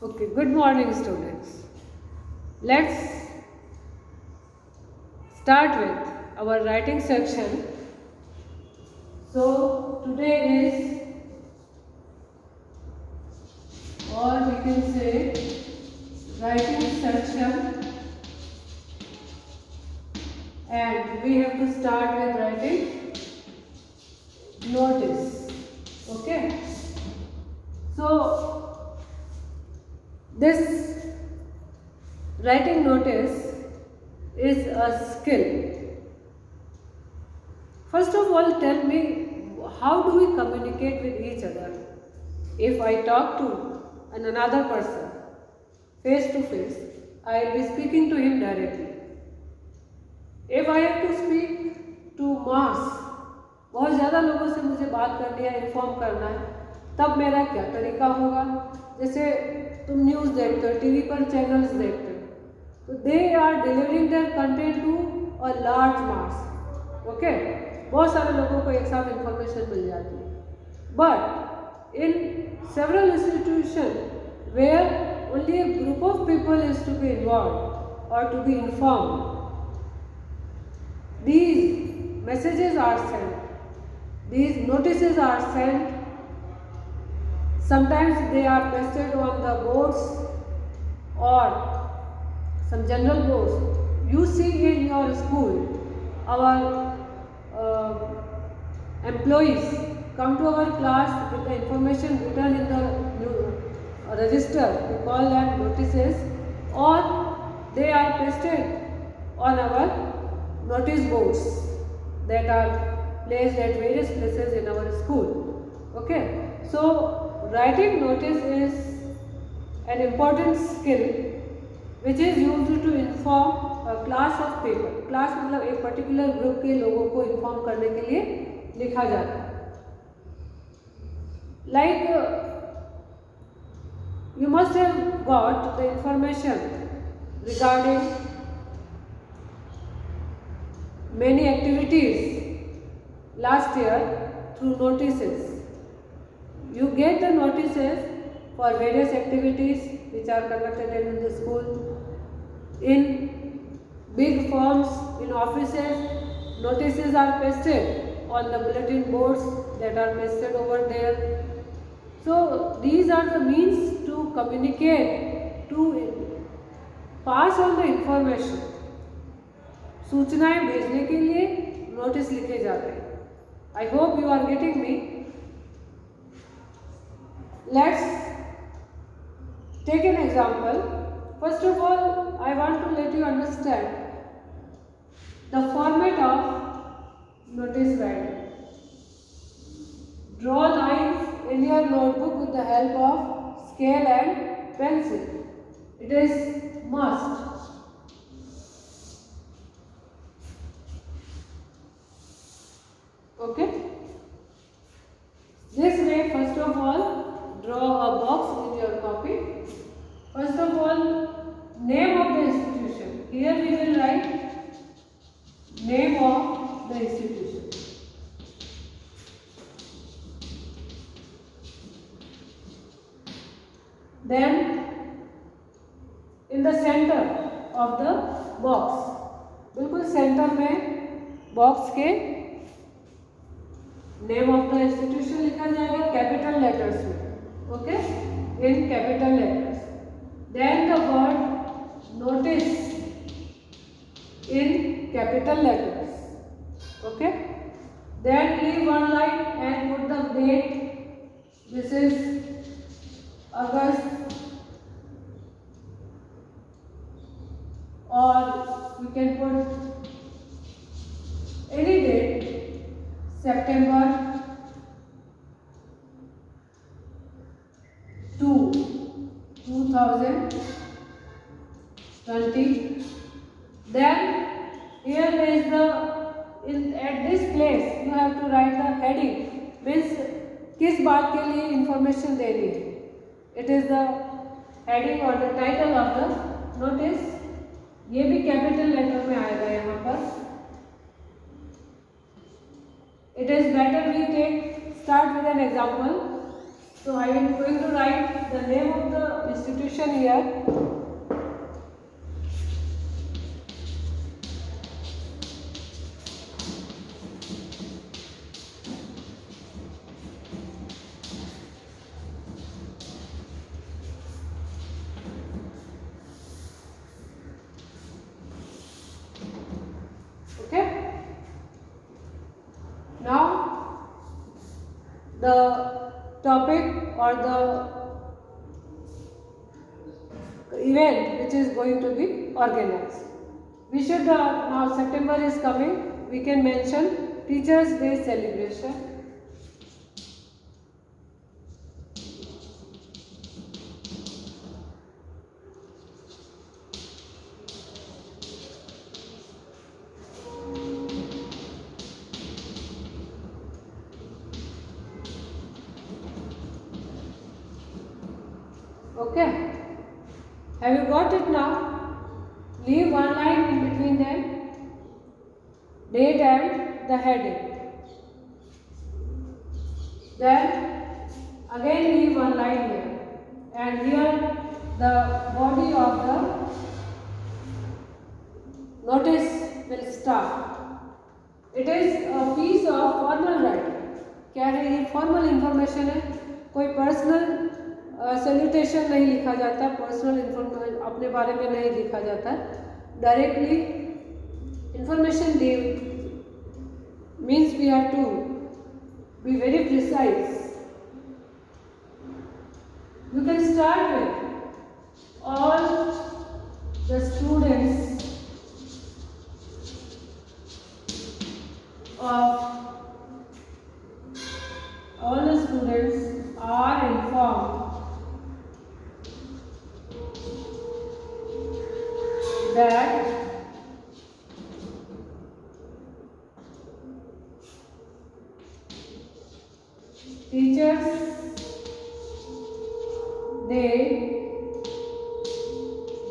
Okay, good morning, students. Let's start with our writing section. So, today is, or we can say, writing section, and we have to start with writing notice. Okay, so this writing notice is a skill. First of all, tell me, how do we communicate with each other? If I talk to another person face to face, I will be speaking to him directly. If I have to speak to mass, बहुत ज़्यादा लोगों से मुझे बात करनी है, inform करना है, तब मेरा क्या तरीका होगा? जैसे तुम न्यूज़ देखते हो, टीवी पर चैनल्स देखते हो, तो they are delivering their content to a large mass. Okay, बहुत सारे लोगों को एक साथ इंफॉर्मेशन मिल जाती है. But in several institutions where only a group of people is to be involved or to be informed, these messages are sent, these notices are sent. Sometimes they are pasted on the boards or some general boards. You see in your school, our employees come to our class with the information written in the register. We call that notices, or they are pasted on our notice boards that are placed at various places in our school. Okay, so writing notice is an important skill which is used to inform a class of people. Class मतलब एक particular group के लोगों को inform करने के लिए लिखा जाता है. Like you must have got the information regarding many activities last year through notices. You get the notices for various activities which are conducted in the school. In big firms, in offices, notices are pasted on the bulletin boards that are pasted over there. So these are the means to communicate, to pass on the information. सूचनाएं भेजने के लिए notice लिखे जाते हैं. I hope you are getting me. Let's take an example. First of all, I want to let you understand the format of notice writing. Draw lines in your notebook with the help of scale and pencil. It is must. Okay. This way, first of all, draw a box in your copy. First of all, name of the institution. Here we will write name of the institution. Then in the center of the box, बिल्कुल centre में box के name of the institution लिखा जाएगा capital letters में. Okay, in capital letters. Then the word notice in capital letters. Okay, then leave one line and put the date. This is August, or you can put any date, September 2, 2020. Then here is the at this place you have to write the heading, means किस बात के लिए information देनी है. It is the heading or the title of the notice. ये भी capital letter में आएगा यहाँ पर. It is better we start with an example. So I am going to write the name of the institution celebration here. Okay. Now the topic or the event which is going to be organized. We should now September is coming. We can mention Teachers' Day celebration. Okay. Have you got it now? Leave one line in between them. Date and the heading. Then again leave one line here. And here the body of the notice will start. It is a piece of formal writing. क्या है ये? Formal information है. कोई personal salutation नहीं लिखा जाता, personal information अपने बारे में नहीं लिखा जाता. Directly information they means we have to be very precise. You can start with all the students are informed that Teachers' Day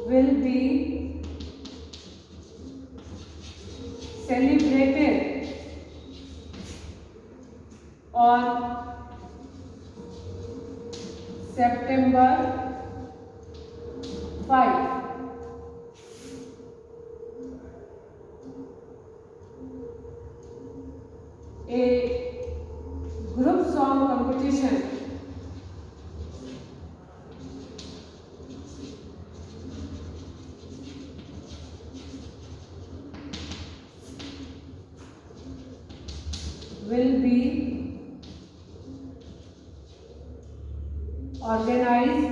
will be celebrated on September 5. A group song competition will be organized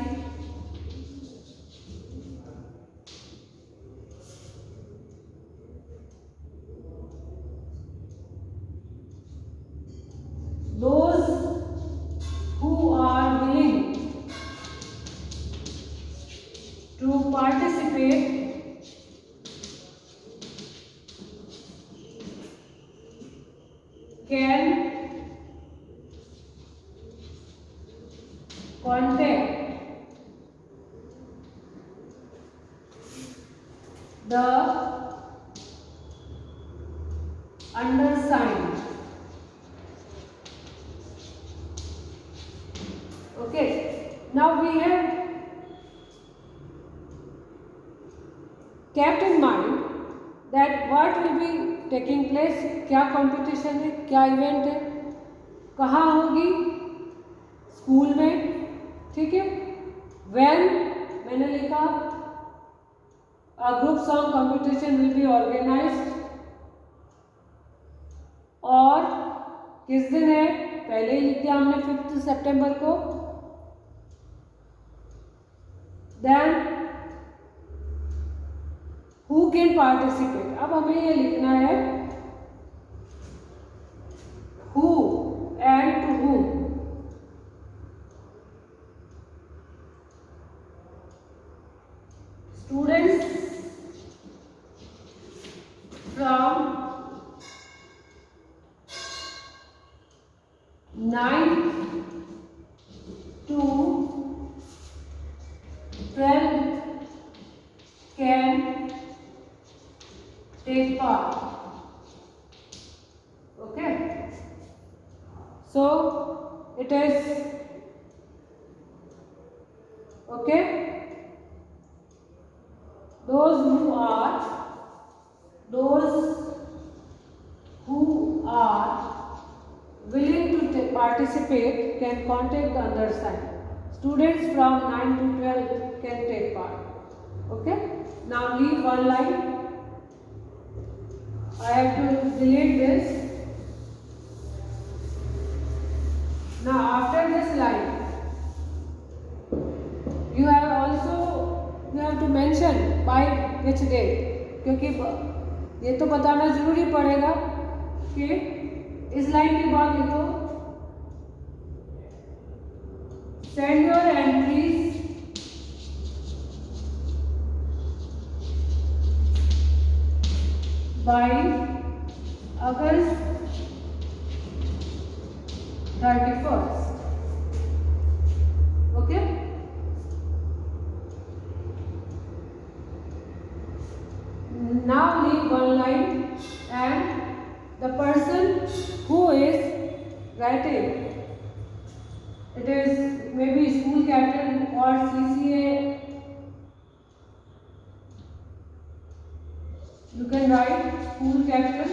those who are willing to participate can contact the undersigned. Okay, now we have kept in mind that what will be taking place, क्या competition है, क्या event है, कहाँ होगी, school में. ठीक है. When मैंने लिखा a group song competition will be organised, और किस दिन है पहले ही लिख दिया हमने 5 सितंबर को. Then who can participate. अब हमें ये लिखना है who and to whom. Students from 9th to 12th can take part. Okay, so it is okay. those who are willing to participate can contact the undersigned. Students from 9 to 12 can take part. Okay, now leave one line. I have to delete this. Now after this line you have to mention by which date, क्योंकि ये तो बताना जरूरी पड़ेगा कि इस line के बाद लिखो send your entries by August 31st. Okay. Now leave one line and the person who is writing, it is maybe school captain or CCA. You can write school captain,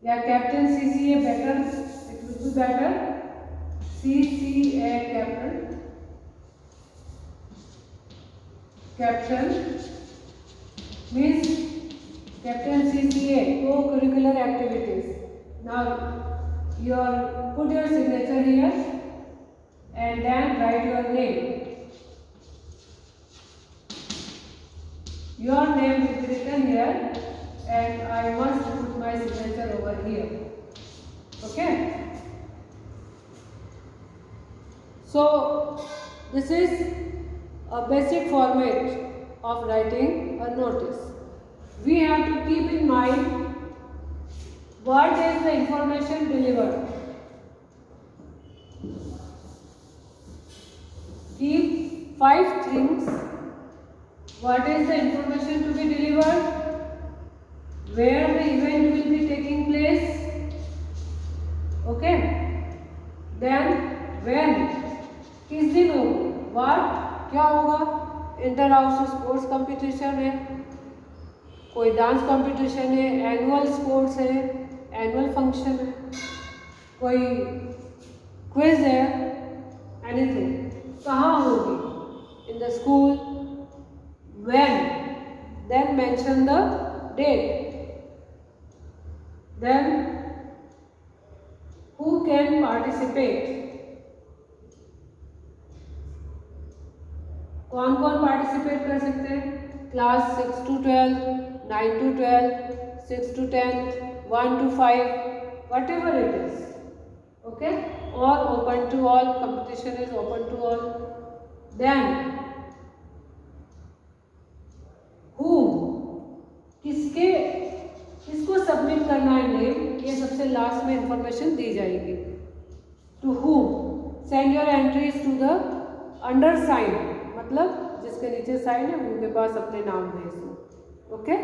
yeah, captain CCA better, it will be better. CCA captain. Captain means captain CCA, co-curricular activities. Now put your signature here and then write your name. Your name will be written here and I must put my signature over here. Okay. So this is a basic format of writing a notice. We have to keep in mind what is the information delivered. Keep 5 things. What is the information to be delivered? Where the event will be taking place? Okay. Then when? किस दिन होगा? What? क्या होगा? Inter house sports competition है, कोई dance competition है, annual sports है, annual function है, कोई क्विज है, एनीथिंग. कहाँ होगी? In the school. When? Then mention the date. Then who can participate? कौन कौन पार्टिसिपेट कर सकते हैं? Class 6 to 12, 9 to 12, 6 to 10, 1 to 5, whatever it is. Okay, or open to all, competition is open to all. Then whom, किसको submit करना है name, ये सबसे लास्ट में इंफॉर्मेशन दी जाएगी. To whom send your entries to the undersigned, मतलब जिसके नीचे साइन है उनके पास अपने नाम भेज दो. ओके.